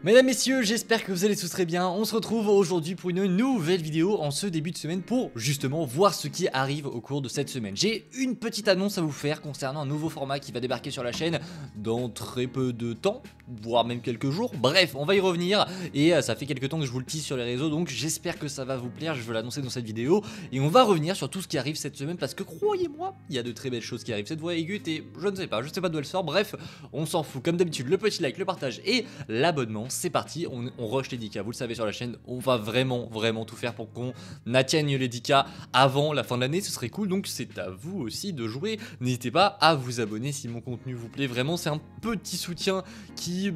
Mesdames, messieurs, j'espère que vous allez tous très bien. On se retrouve aujourd'hui pour une nouvelle vidéo en ce début de semaine pour justement voir ce qui arrive au cours de cette semaine. J'ai une petite annonce à vous faire concernant un nouveau format qui va débarquer sur la chaîne dans très peu de temps, voire même quelques jours. Bref, on va y revenir et ça fait quelques temps que je vous le tease sur les réseaux, donc j'espère que ça va vous plaire. Je veux l'annoncer dans cette vidéo et on va revenir sur tout ce qui arrive cette semaine parce que croyez-moi, il y a de très belles choses qui arrivent. Cette voix aiguë et je ne sais pas d'où elle sort. Bref, on s'en fout. Comme d'habitude, le petit like, le partage et l'abonnement. C'est parti, on rush les 10K, vous le savez sur la chaîne, on va vraiment tout faire pour qu'on atteigne les 10K avant la fin de l'année, ce serait cool, donc c'est à vous aussi de jouer. N'hésitez pas à vous abonner si mon contenu vous plaît, vraiment c'est un petit soutien qui,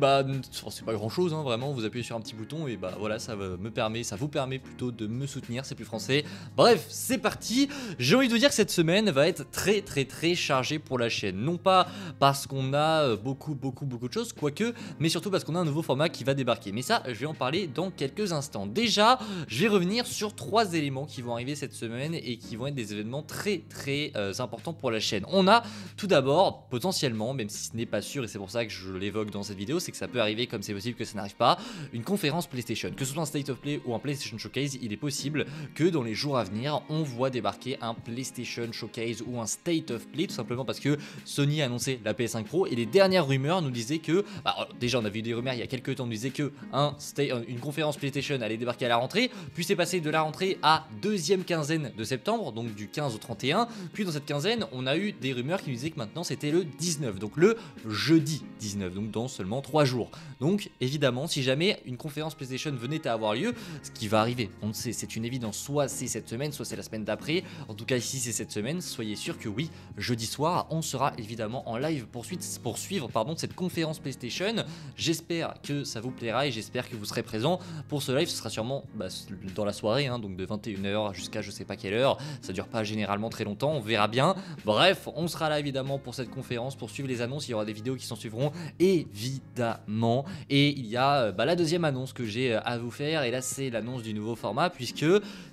c'est pas grand chose, hein, vraiment, vous appuyez sur un petit bouton et voilà, ça vous permet plutôt de me soutenir, c'est plus français. Bref, c'est parti, j'ai envie de vous dire que cette semaine va être très chargée pour la chaîne, non pas parce qu'on a beaucoup de choses, quoique, mais surtout parce qu'on a un nouveau format qui va débarquer. Mais ça, je vais en parler dans quelques instants. Déjà, je vais revenir sur 3 éléments qui vont arriver cette semaine et qui vont être des événements très importants pour la chaîne. On a tout d'abord, potentiellement, même si ce n'est pas sûr et c'est pour ça que je l'évoque dans cette vidéo, c'est que ça peut arriver comme c'est possible que ça n'arrive pas, une conférence PlayStation. Que ce soit un State of Play ou un PlayStation Showcase, il est possible que dans les jours à venir, on voit débarquer un PlayStation Showcase ou un State of Play, tout simplement parce que Sony a annoncé la PS5 Pro et les dernières rumeurs nous disaient que, déjà on a vu des rumeurs il y a quelques temps, on disait que une conférence PlayStation allait débarquer à la rentrée, puis c'est passé de la rentrée à deuxième quinzaine de septembre, donc du 15 au 31, puis dans cette quinzaine on a eu des rumeurs qui nous disaient que maintenant c'était le 19, donc le jeudi 19, donc dans seulement 3 jours. Donc évidemment, si jamais une conférence PlayStation venait à avoir lieu, ce qui va arriver, on le sait, c'est une évidence, soit c'est cette semaine, soit c'est la semaine d'après, en tout cas ici c'est cette semaine, soyez sûr que oui, jeudi soir, on sera évidemment en live pour suivre cette conférence PlayStation. J'espère que ça vous plaira et j'espère que vous serez présents pour ce live. Ce sera sûrement dans la soirée, hein, donc de 21h jusqu'à je sais pas quelle heure, ça dure pas généralement très longtemps, on verra bien. Bref, on sera là évidemment pour cette conférence, pour suivre les annonces, il y aura des vidéos qui s'en suivront évidemment. Et il y a la deuxième annonce que j'ai à vous faire, et là c'est l'annonce du nouveau format, puisque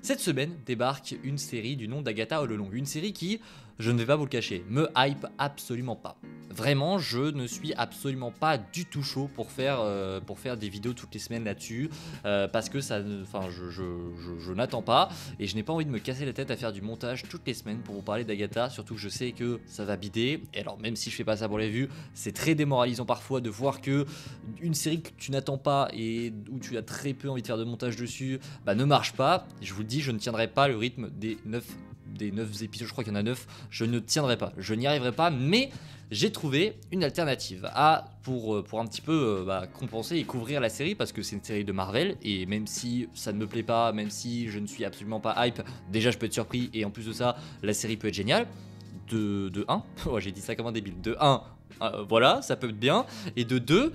cette semaine débarque une série du nom d'Agatha All Along, une série qui, je ne vais pas vous le cacher, me hype absolument pas. Vraiment, je ne suis absolument pas du tout chaud pour faire des vidéos toutes les semaines là-dessus, parce que je n'attends pas et je n'ai pas envie de me casser la tête à faire du montage toutes les semaines pour vous parler d'Agatha, surtout que je sais que ça va bider. Et alors même si je fais pas ça pour les vues, c'est très démoralisant parfois de voir que une série que tu n'attends pas et où tu as très peu envie de faire de montage dessus, ne marche pas. Je vous le dis, je ne tiendrai pas le rythme des 9 épisodes, je crois qu'il y en a 9, je ne tiendrai pas, je n'y arriverai pas, mais j'ai trouvé une alternative pour un petit peu compenser et couvrir la série, parce que c'est une série de Marvel et même si ça ne me plaît pas, même si je ne suis absolument pas hype, déjà je peux être surpris et en plus de ça la série peut être géniale. De 1, oh, j'ai dit ça comme un débile, de 1, voilà, ça peut être bien, et de 2,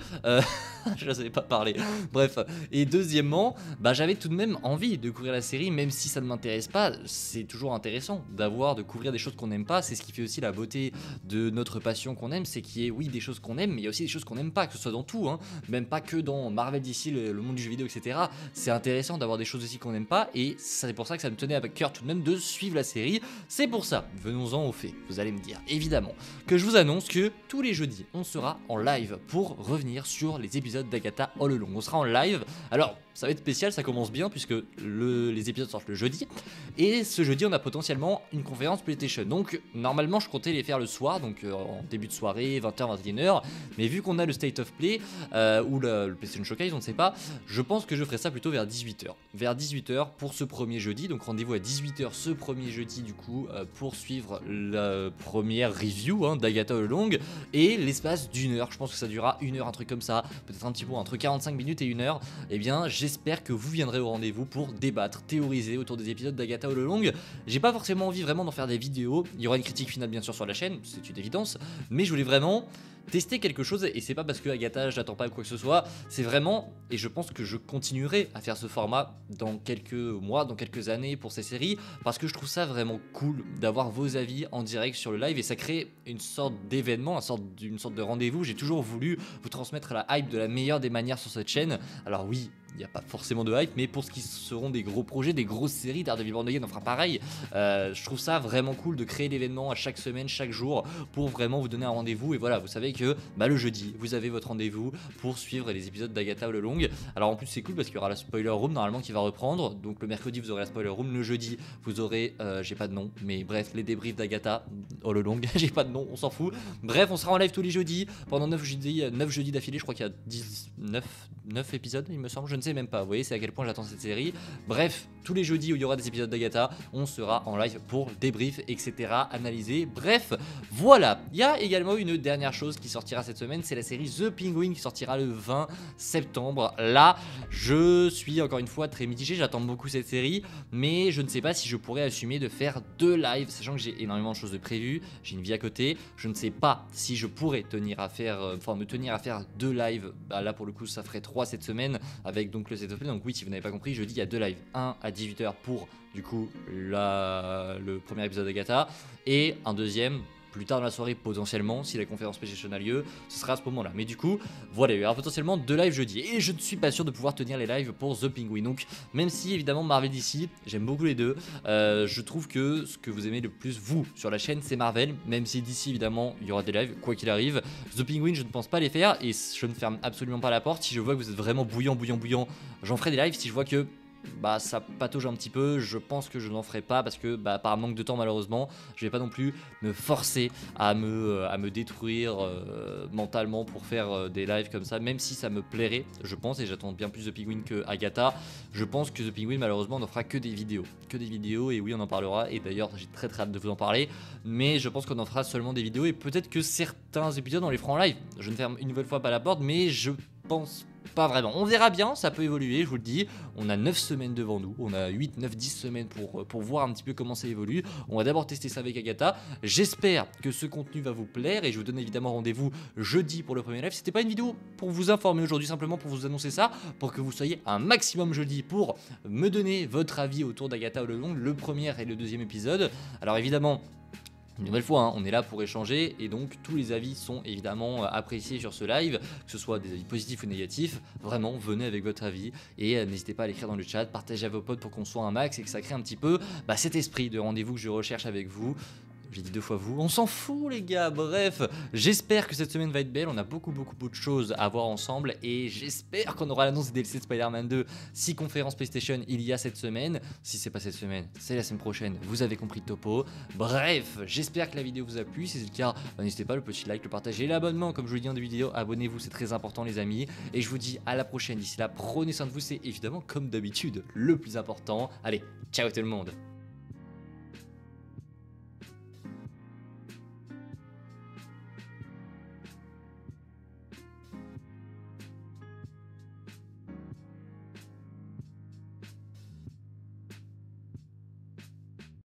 je ne savais pas parler, bref, et deuxièmement, j'avais tout de même envie de couvrir la série, même si ça ne m'intéresse pas. C'est toujours intéressant de couvrir des choses qu'on n'aime pas, c'est ce qui fait aussi la beauté de notre passion qu'on aime, c'est qu'il y ait, oui, des choses qu'on aime, mais il y a aussi des choses qu'on n'aime pas, que ce soit dans tout, hein, même pas que dans Marvel, DC, le monde du jeu vidéo, etc. C'est intéressant d'avoir des choses aussi qu'on n'aime pas, et c'est pour ça que ça me tenait à cœur tout de même de suivre la série. C'est pour ça, venons-en aux faits, vous allez me dire, évidemment, que je vous annonce que tous les jeudis, on sera en live pour revenir sur les épisodes d'Agatha All Along. On sera en live, alors ça va être spécial, ça commence bien puisque les épisodes sortent le jeudi, et ce jeudi on a potentiellement une conférence PlayStation, donc normalement je comptais les faire le soir, donc en début de soirée, 20h, 21h, mais vu qu'on a le State of Play ou le PlayStation Showcase, on ne sait pas, je pense que je ferai ça plutôt vers 18h pour ce premier jeudi, donc rendez-vous à 18h ce premier jeudi du coup pour suivre la première review d'Agatha All Along, et l'espace d'une heure, je pense que ça durera une heure, un truc comme ça, peut-être un petit peu entre 45 minutes et une heure, et bien j'espère que vous viendrez au rendez-vous pour débattre, théoriser autour des épisodes d'Agatha All Along. J'ai pas forcément envie vraiment d'en faire des vidéos, il y aura une critique finale bien sûr sur la chaîne, c'est une évidence, mais je voulais vraiment tester quelque chose, et c'est pas parce que Agatha je l'attends pas ou quoi que ce soit, c'est vraiment, et je pense que je continuerai à faire ce format dans quelques mois, dans quelques années pour ces séries, parce que je trouve ça vraiment cool d'avoir vos avis en direct sur le live, et ça crée une sorte d'événement, une sorte de rendez-vous. J'ai toujours voulu vous transmettre la hype de la meilleure des manières sur cette chaîne. Alors oui, il n'y a pas forcément de hype, mais pour ce qui seront des gros projets, des grosses séries, Daredevil Born Again on fera pareil. Je trouve ça vraiment cool de créer l'événement à chaque semaine, chaque jour, pour vraiment vous donner un rendez-vous. Et voilà, vous savez que le jeudi, vous avez votre rendez-vous pour suivre les épisodes d'Agatha All Along. Alors en plus c'est cool parce qu'il y aura la spoiler room normalement qui va reprendre. Donc le mercredi vous aurez la spoiler room, le jeudi vous aurez, j'ai pas de nom, mais bref, les débriefs d'Agatha All Along, j'ai pas de nom, on s'en fout. Bref, on sera en live tous les jeudis pendant 9 jeudis d'affilée. Je crois qu'il y a 9 épisodes il me semble, je ne sais même pas. Vous voyez c'est à quel point j'attends cette série. Bref, tous les jeudis où il y aura des épisodes d'Agatha, on sera en live pour débrief, etc., analyser. Bref, voilà. Il y a également une dernière chose qui sortira cette semaine, c'est la série The Penguin qui sortira le 20 septembre. Là, je suis encore une fois très mitigé, j'attends beaucoup cette série, mais je ne sais pas si je pourrais assumer de faire 2 lives, sachant que j'ai énormément de choses de prévues, j'ai une vie à côté. Je ne sais pas si je pourrais tenir à faire, me tenir à faire 2 lives. Bah là pour le coup ça ferait 3 cette semaine avec donc le setup play. Donc oui, si vous n'avez pas compris, je dis il y a 2 lives, un à 18h pour du coup le premier épisode d'Agatha et un deuxième plus tard dans la soirée potentiellement si la conférence PlayStation a lieu, ce sera à ce moment là. Mais du coup voilà, il y aura potentiellement 2 lives jeudi et je ne suis pas sûr de pouvoir tenir les lives pour The Penguin. Donc même si évidemment Marvel DC, j'aime beaucoup les deux, je trouve que ce que vous aimez le plus vous sur la chaîne c'est Marvel, même si DC évidemment il y aura des lives quoi qu'il arrive. The Penguin je ne pense pas les faire et je ne ferme absolument pas la porte. Si je vois que vous êtes vraiment bouillant, j'en ferai des lives. Si je vois que ça patauge un petit peu, je pense que je n'en ferai pas parce que par manque de temps malheureusement, je vais pas non plus me forcer à me détruire mentalement pour faire des lives comme ça, même si ça me plairait, je pense, et j'attends bien plus de Penguin que Agatha. Je pense que The Penguin malheureusement n'en fera que des vidéos, et oui on en parlera, et d'ailleurs j'ai très hâte de vous en parler, mais je pense qu'on en fera seulement des vidéos et peut-être que certains épisodes on les fera en live. Je ne ferme une nouvelle fois pas la porte, mais je pense pas vraiment. On verra bien, ça peut évoluer, je vous le dis. On a 9 semaines devant nous, on a 8, 9, 10 semaines pour voir un petit peu comment ça évolue. On va d'abord tester ça avec Agatha. J'espère que ce contenu va vous plaire et je vous donne évidemment rendez-vous jeudi pour le premier live. C'était pas une vidéo pour vous informer aujourd'hui, simplement pour vous annoncer ça, pour que vous soyez un maximum jeudi pour me donner votre avis autour d'Agatha All Along, le premier et le deuxième épisode. Alors évidemment, une nouvelle fois, hein, on est là pour échanger et donc tous les avis sont évidemment appréciés sur ce live, que ce soit des avis positifs ou négatifs. Vraiment, venez avec votre avis et n'hésitez pas à l'écrire dans le chat, partagez à vos potes pour qu'on soit un max et que ça crée un petit peu cet esprit de rendez-vous que je recherche avec vous. J'ai dit 2 fois vous, on s'en fout les gars. Bref, j'espère que cette semaine va être belle, on a beaucoup de choses à voir ensemble et j'espère qu'on aura l'annonce des DLC de Spider-Man 2 si conférence PlayStation il y a cette semaine. Si c'est pas cette semaine, c'est la semaine prochaine, vous avez compris le topo. Bref, j'espère que la vidéo vous a plu, si c'est le cas, n'hésitez pas, le petit like, le partage et l'abonnement, comme je vous le dis en début de vidéo, abonnez-vous, c'est très important les amis. Et je vous dis à la prochaine, d'ici là, prenez soin de vous, c'est évidemment comme d'habitude le plus important. Allez, ciao tout le monde.